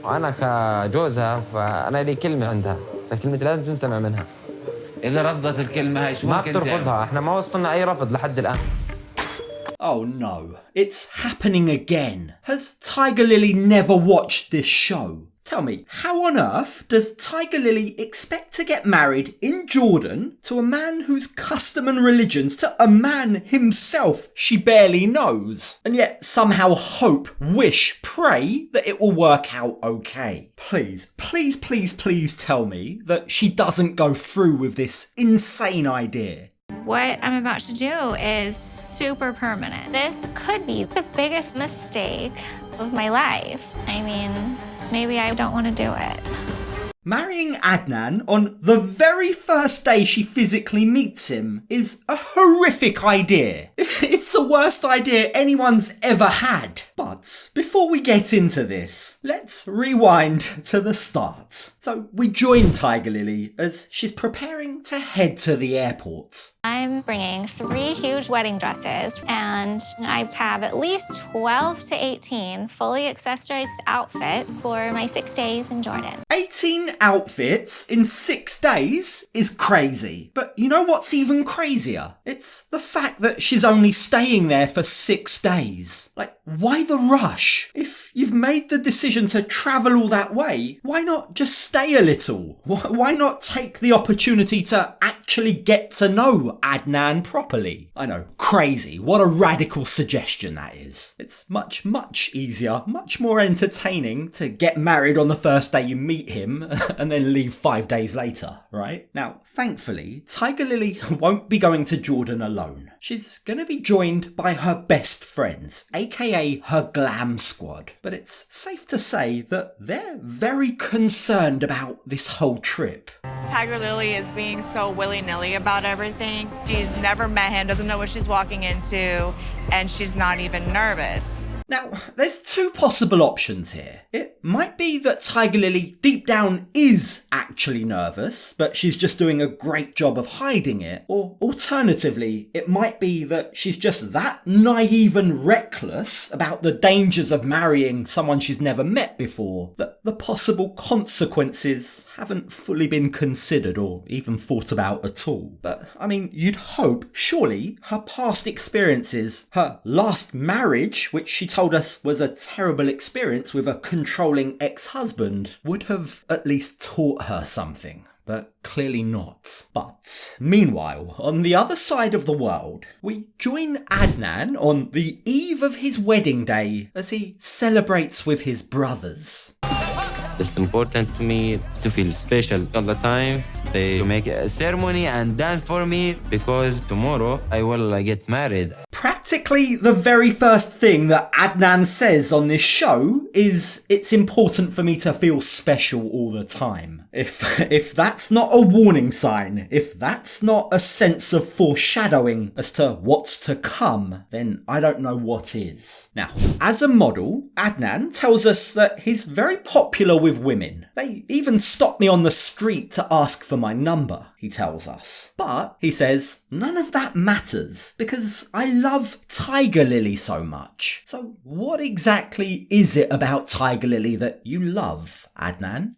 وأنا كجوزها فأنا لي كلمة عندها، فكلمتي لازم تنسمع منها. إذا رفضت الكلمة هاي شو ما ممكن بترفضها، إحنا ما وصلنا أي رفض لحد الآن. Oh no, it's happening again. Has Tigerlily never watched this show? Tell me, how on earth does Tigerlily expect to get married in Jordan to a man whose custom and religions, to a man himself she barely knows, and yet somehow hope, wish, pray that it will work out okay? Please, please, please, please tell me that she doesn't go through with this insane idea. What I'm about to do is super permanent. This could be the biggest mistake of my life. I mean, maybe I don't want to do it. Marrying Adnan on the very first day she physically meets him is a horrific idea. It's the worst idea anyone's ever had. But before we get into this, let's rewind to the start. So we join Tigerlily as she's preparing to head to the airport. I'm bringing 3 huge wedding dresses, and I have at least 12 to 18 fully accessorized outfits for my 6 days in Jordan. 18 outfits in 6 days is crazy. But you know what's even crazier? It's the fact that she's only staying there for 6 days. Like, why the rush? If you've made the decision to travel all that way, why not just stay a little? Why not take the opportunity to actually get to know Adnan properly? I know, crazy. What a radical suggestion that is. It's much, much easier, much more entertaining to get married on the first day you meet him and then leave 5 days later, right? Now, thankfully, Tigerlily won't be going to Jordan alone. She's gonna be joined by her best friends, aka her glam squad. But it's safe to say that they're very concerned about this whole trip. Tigerlily is being so willy-nilly about everything. She's never met him, doesn't know what she's walking into, and she's not even nervous. Now, there's 2 possible options here. It might be that Tigerlily deep down is actually nervous, but she's just doing a great job of hiding it. Or alternatively, it might be that she's just that naive and reckless about the dangers of marrying someone she's never met before, that the possible consequences haven't fully been considered or even thought about at all. But, I mean, you'd hope, surely, her past experiences, her last marriage, which she told us was a terrible experience with a controlling ex-husband, would have at least taught her something. But clearly not. But meanwhile, on the other side of the world, we join Adnan on the eve of his wedding day as he celebrates with his brothers. It's important to me to feel special all the time. They make a ceremony and dance for me because tomorrow I will get married. Practically the very first thing that Adnan says on this show is it's important for me to feel special all the time. If that's not a warning sign, if that's not a sense of foreshadowing as to what's to come, then I don't know what is. Now, as a model, Adnan tells us that he's very popular with women. They even stop me on the street to ask for my number, he tells us. But, he says, none of that matters because I love Tigerlily so much. So what exactly is it about Tigerlily that you love, Adnan?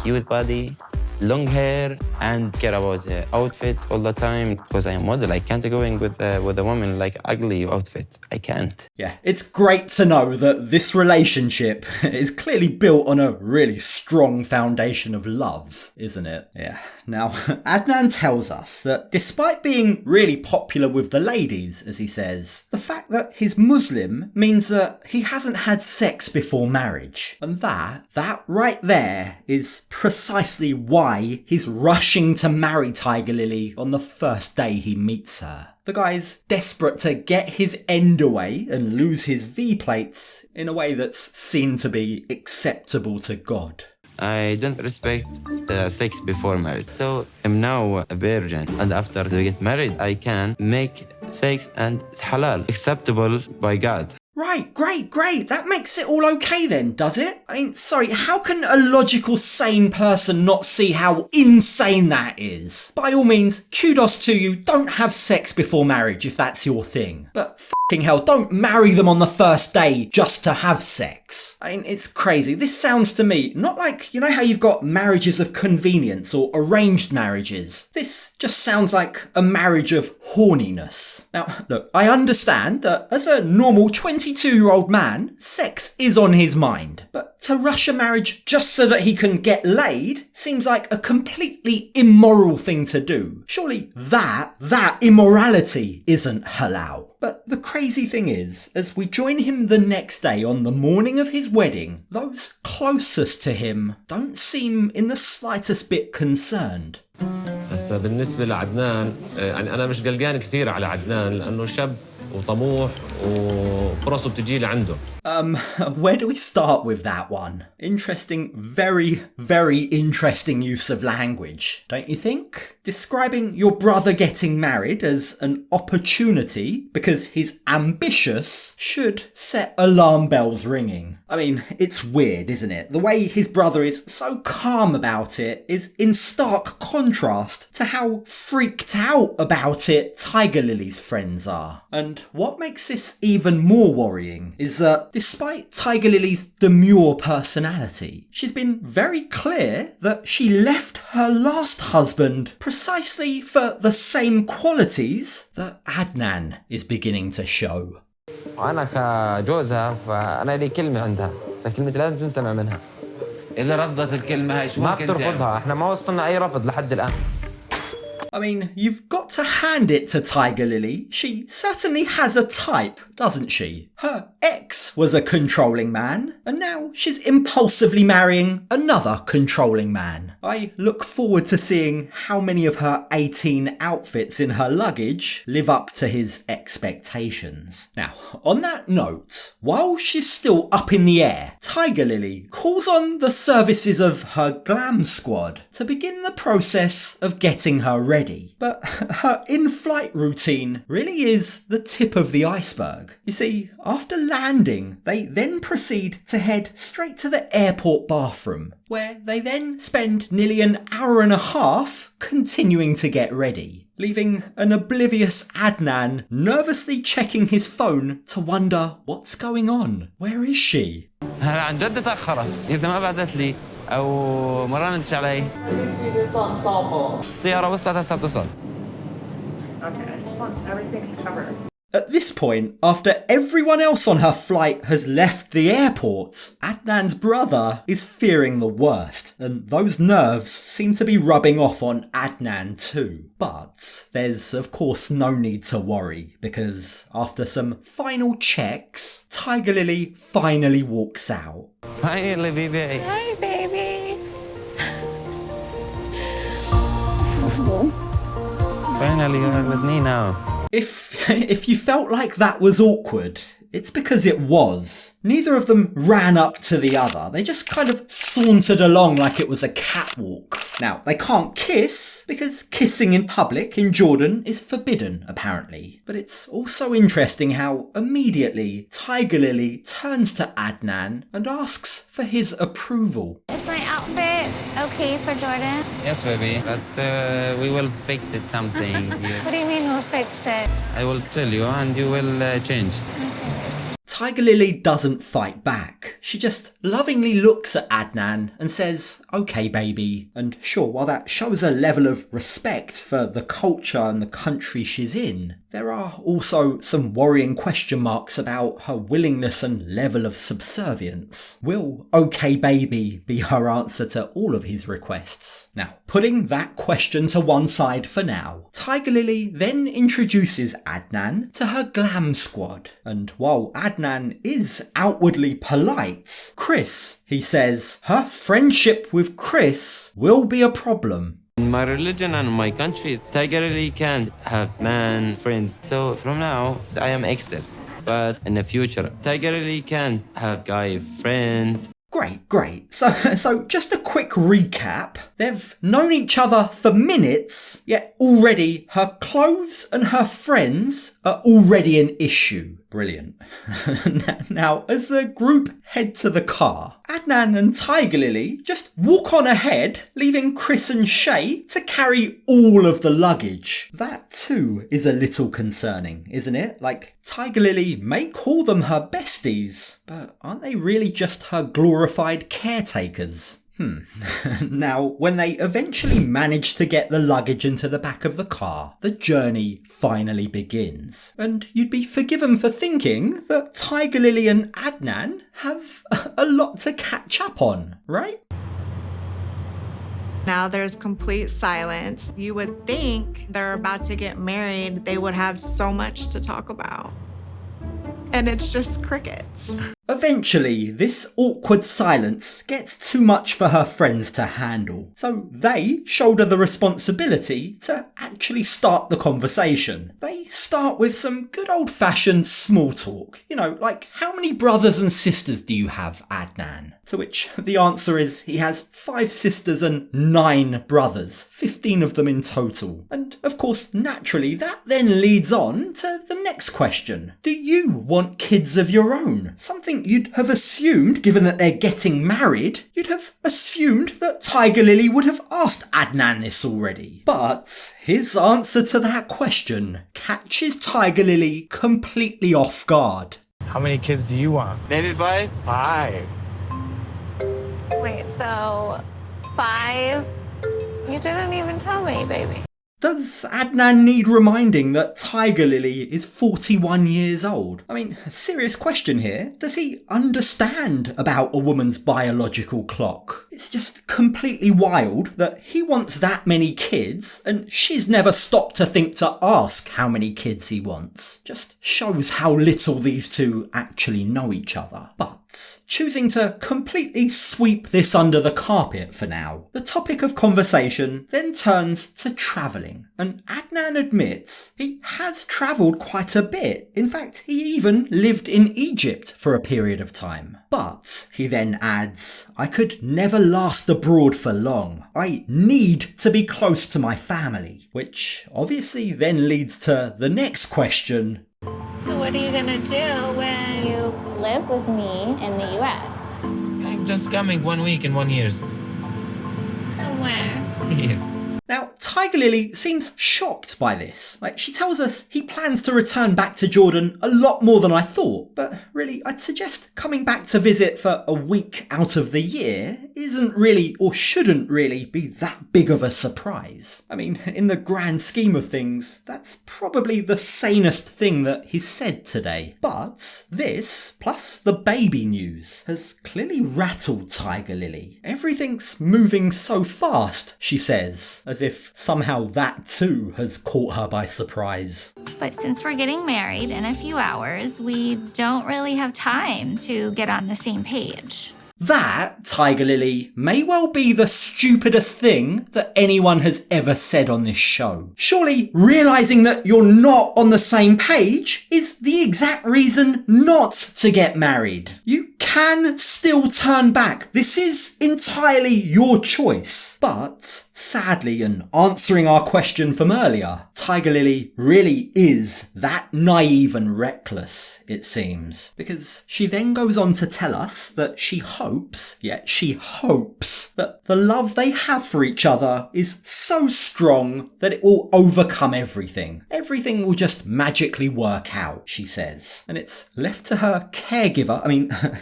Cute body, long hair, and care about the outfit all the time because I'm a model. I can't go in with a woman like ugly outfit. I can't. Yeah, it's great to know that this relationship is clearly built on a really strong foundation of love, isn't it? Yeah. Now, Adnan tells us that despite being really popular with the ladies, as he says, the fact that he's Muslim means that he hasn't had sex before marriage. And that right there is precisely why he's rushing to marry Tigerlily on the first day he meets her. The guy's desperate to get his end away and lose his V-plates in a way that's seen to be acceptable to God. I don't respect sex before marriage. So I'm now a virgin. And after we get married, I can make sex and it's halal, acceptable by God. Right, great. That makes it all okay then, does it? I mean, sorry, how can a logical, sane person not see how insane that is? By all means, kudos to you, don't have sex before marriage if that's your thing. But f***ing hell, don't marry them on the first day just to have sex. I mean, it's crazy. This sounds to me not like, you know how you've got marriages of convenience or arranged marriages? This just sounds like a marriage of horniness. Now, look, I understand that as a normal 22-year-old man, sex is on his mind. But to rush a marriage just so that he can get laid seems like a completely immoral thing to do. Surely that immorality isn't halal. But the crazy thing is, as we join him the next day on the morning of his wedding, those closest to him don't seem in the slightest bit concerned. هسا بالنسبة لعدنان يعني أنا مش قلقان كثير على عدنان لأنه شاب وطموح وفرصه بتجي لعنده. Where do we start with that one? Interesting, very interesting use of language, don't you think? Describing your brother getting married as an opportunity because he's ambitious should set alarm bells ringing. I mean, it's weird, isn't it? The way his brother is so calm about it is in stark contrast to how freaked out about it Tigerlily's friends are. And what makes this even more worrying is that despite Tigerlily's demure personality, she's been very clear that she left her last husband precisely for the same qualities that Adnan is beginning to show. وأنا كجوزها فأنا لي كلمة عندها فكلمتي لازم تنسمع منها. إذا رفضت الكلمة هاي شو ما ممكن تعمل؟ بترفضها، احنا ما وصلنا أي رفض لحد الآن. I mean, you've got to hand it to Tigerlily. She certainly has a type, doesn't she? Her ex was a controlling man, and now she's impulsively marrying another controlling man. I look forward to seeing how many of her 18 outfits in her luggage live up to his expectations. Now, on that note, while she's still up in the air, Tigerlily calls on the services of her glam squad to begin the process of getting her ready. But her in-flight routine really is the tip of the iceberg. You see, after landing, they then proceed to head straight to the airport bathroom, where they then spend nearly an hour and a half continuing to get ready, leaving an oblivious Adnan nervously checking his phone to wonder what's going on. Where is she? عن جد تأخرت إذا ما بعدت لي أو ما رنتش علي. الطيارة وصلت هسه بتصل. Okay, I just want everything covered. At this point, after everyone else on her flight has left the airport, Adnan's brother is fearing the worst, and those nerves seem to be rubbing off on Adnan too. But there's of course no need to worry, because after some final checks, Tigerlily finally walks out. Finally, baby. Hi, baby. Finally, you're with me now. If you felt like that was awkward, it's because it was. Neither of them ran up to the other. They just kind of sauntered along like it was a catwalk. Now, they can't kiss because kissing in public in Jordan is forbidden, apparently. But it's also interesting how immediately Tigerlily turns to Adnan and asks for his approval. Is my outfit okay for Jordan? Yes, baby, but we will fix it something. What do you mean we'll fix it? I will tell you and you will change. Tigerlily doesn't fight back. She just lovingly looks at Adnan and says, "Okay, baby." And sure, while that shows a level of respect for the culture and the country she's in, there are also some worrying question marks about her willingness and level of subservience. Will "okay, baby" be her answer to all of his requests? Now, putting that question to one side for now, Tigerlily then introduces Adnan to her glam squad. And while Adnan is outwardly polite, Chris, he says, her friendship with Chris will be a problem. In my religion and my country, Tigerlily can't have man friends. So from now, I am exit. But in the future, Tigerlily can have guy friends. Great. So just a quick recap. They've known each other for minutes, yet already her clothes and her friends are already an issue. Brilliant. Now, as the group head to the car, Adnan and Tigerlily just walk on ahead, leaving Chris and Shay to carry all of the luggage. That too is a little concerning, isn't it? Like, Tigerlily may call them her besties, but aren't they really just her glorified caretakers? Now, when they eventually manage to get the luggage into the back of the car, the journey finally begins. And you'd be forgiven for thinking that Tigerlily and Adnan have a lot to catch up on, right? Now there's complete silence. You would think they're about to get married, they would have so much to talk about. And it's just crickets. Eventually, this awkward silence gets too much for her friends to handle, so they shoulder the responsibility to actually start the conversation. They start with some good old-fashioned small talk. You know, like, how many brothers and sisters do you have, Adnan? To which the answer is he has 5 sisters and 9 brothers, 15 of them in total. And of course, naturally, that then leads on to the next question. Do you want kids of your own? Something you'd have assumed, given that they're getting married, you'd have assumed that Tigerlily would have asked Adnan this already. But his answer to that question catches Tigerlily completely off guard. How many kids do you want? Maybe 5? 5. Wait, so 5? You didn't even tell me, baby. Does Adnan need reminding that Tigerlily is 41 years old? I mean, serious question here. Does he understand about a woman's biological clock? It's just completely wild that he wants that many kids and she's never stopped to think to ask how many kids he wants. Just shows how little these two actually know each other. But choosing to completely sweep this under the carpet for now, the topic of conversation then turns to travelling. And Adnan admits he has travelled quite a bit. In fact, he even lived in Egypt for a period of time. But, he then adds, I could never last abroad for long. I need to be close to my family. Which obviously then leads to the next question. So what are you gonna do when you live with me in the US? I'm just coming 1 week in 1 year. From where? Here. Now, Tigerlily seems shocked by this. Like, she tells us he plans to return back to Jordan a lot more than I thought, but really, I'd suggest coming back to visit for a week out of the year isn't really, or shouldn't really, be that big of a surprise. I mean, in the grand scheme of things, that's probably the sanest thing that he's said today. But this, plus the baby news, has clearly rattled Tigerlily. Everything's moving so fast, she says, as if somehow that too has caught her by surprise. But since we're getting married in a few hours, we don't really have time to get on the same page. That, Tigerlily, may well be the stupidest thing that anyone has ever said on this show. Surely realising that you're not on the same page is the exact reason not to get married. You can still turn back. This is entirely your choice. But, sadly, and answering our question from earlier, Tigerlily really is that naive and reckless, it seems. Because she then goes on to tell us that she hopes that the love they have for each other is so strong that it will overcome everything. Everything will just magically work out, she says. And it's left to her caregiver,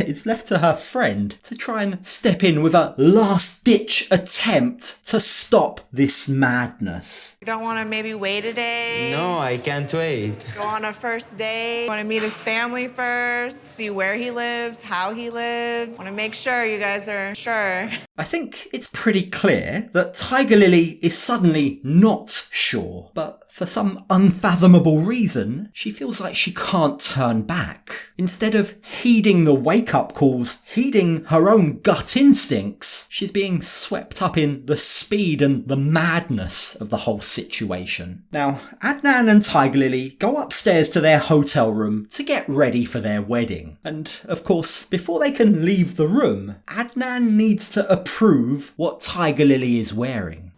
it's left to her friend to try and step in with a last-ditch attempt to stop this madness. You don't want to maybe wait a day? No, I can't wait. Go on a first date? Want to meet his family first? See where he lives, how he lives? Want to make sure you guys are sure. I think it's pretty clear that Tigerlily is suddenly not sure, but for some unfathomable reason, she feels like she can't turn back. Instead of heeding the wake-up calls, heeding her own gut instincts, she's being swept up in the speed and the madness of the whole situation. Now, Adnan and Tigerlily go upstairs to their hotel room to get ready for their wedding. And, of course, before they can leave the room, Adnan needs to approve what Tigerlily is wearing.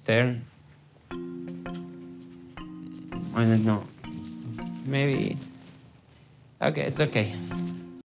There? I don't know. Maybe Okay, it's okay.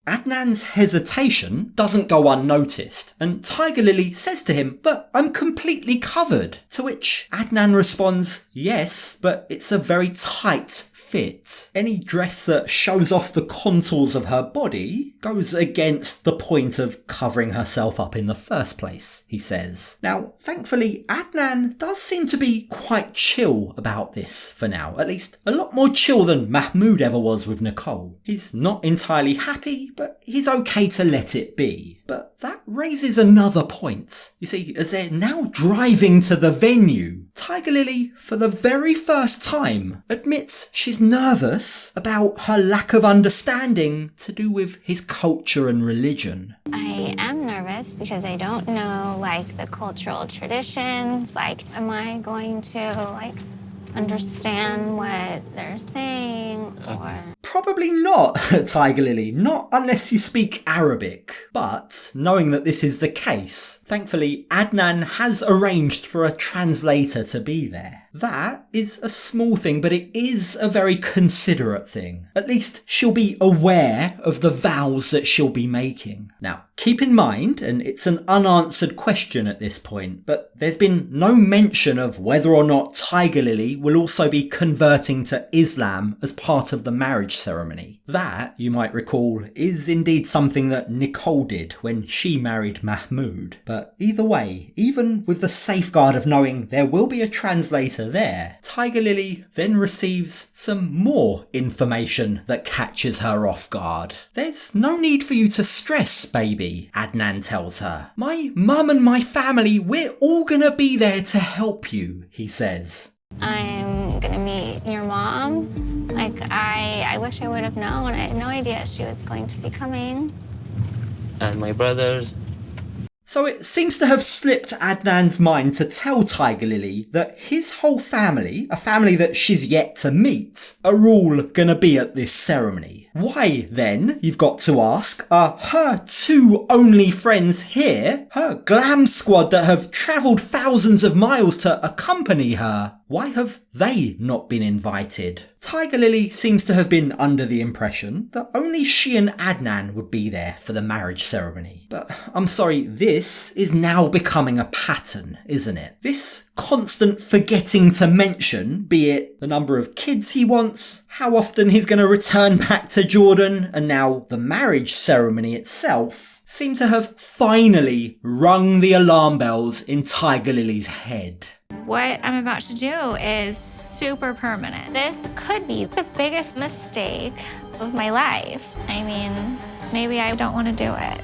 Adnan's hesitation doesn't go unnoticed, and Tigerlily says to him, "But I'm completely covered." To which Adnan responds, "Yes, but it's a very tight fit. Any dress that shows off the contours of her body goes against the point of covering herself up in the first place," he says. Now, thankfully, Adnan does seem to be quite chill about this for now, at least a lot more chill than Mahmoud ever was with Nicole. He's not entirely happy, but he's okay to let it be. But that raises another point. You see, as they're now driving to the venue, Tigerlily, for the very first time, admits she's nervous about her lack of understanding to do with his culture and religion. I am nervous because I don't know, like, the cultural traditions. Like, am I going to, like, understand what they're saying, or... Probably not, Tigerlily, not unless you speak Arabic. But, knowing that this is the case, thankfully Adnan has arranged for a translator to be there. That is a small thing, but it is a very considerate thing. At least she'll be aware of the vows that she'll be making. Now, keep in mind, and it's an unanswered question at this point, but there's been no mention of whether or not Tigerlily will also be converting to Islam as part of the marriage ceremony. That, you might recall, is indeed something that Nicole did when she married Mahmoud. But either way, even with the safeguard of knowing there will be a translator there, Tigerlily then receives some more information that catches her off guard. "There's no need for you to stress, baby," Adnan tells her. "My mum and my family, we're all gonna be there to help you," he says. I'm gonna meet your mom. Like, I wish I would have known. I had no idea she was going to be coming. And my brothers. So it seems to have slipped Adnan's mind to tell Tigerlily that his whole family, a family that she's yet to meet, are all gonna be at this ceremony. Why then, you've got to ask, are her two only friends here, her glam squad that have travelled thousands of miles to accompany her, why have they not been invited? Tigerlily seems to have been under the impression that only she and Adnan would be there for the marriage ceremony. But I'm sorry, this is now becoming a pattern, isn't it? This constant forgetting to mention, be it the number of kids he wants, how often he's going to return back to Jordan, and now the marriage ceremony itself, seem to have finally rung the alarm bells in Tigerlily's head. What I'm about to do is super permanent. This could be the biggest mistake of my life. I mean, maybe I don't want to do it.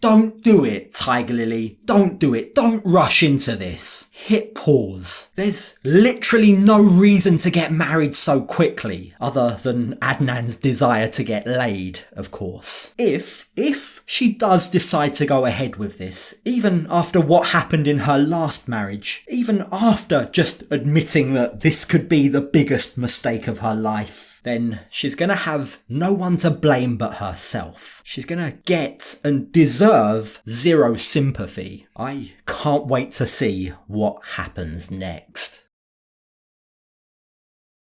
Don't do it, Tigerlily. Don't do it. Don't rush into this. Hit pause. There's literally no reason to get married so quickly, other than Adnan's desire to get laid, of course. If she does decide to go ahead with this, even after what happened in her last marriage, even after just admitting that this could be the biggest mistake of her life, then she's gonna have no one to blame but herself. She's gonna get and deserve zero sympathy. I can't wait to see what happens next.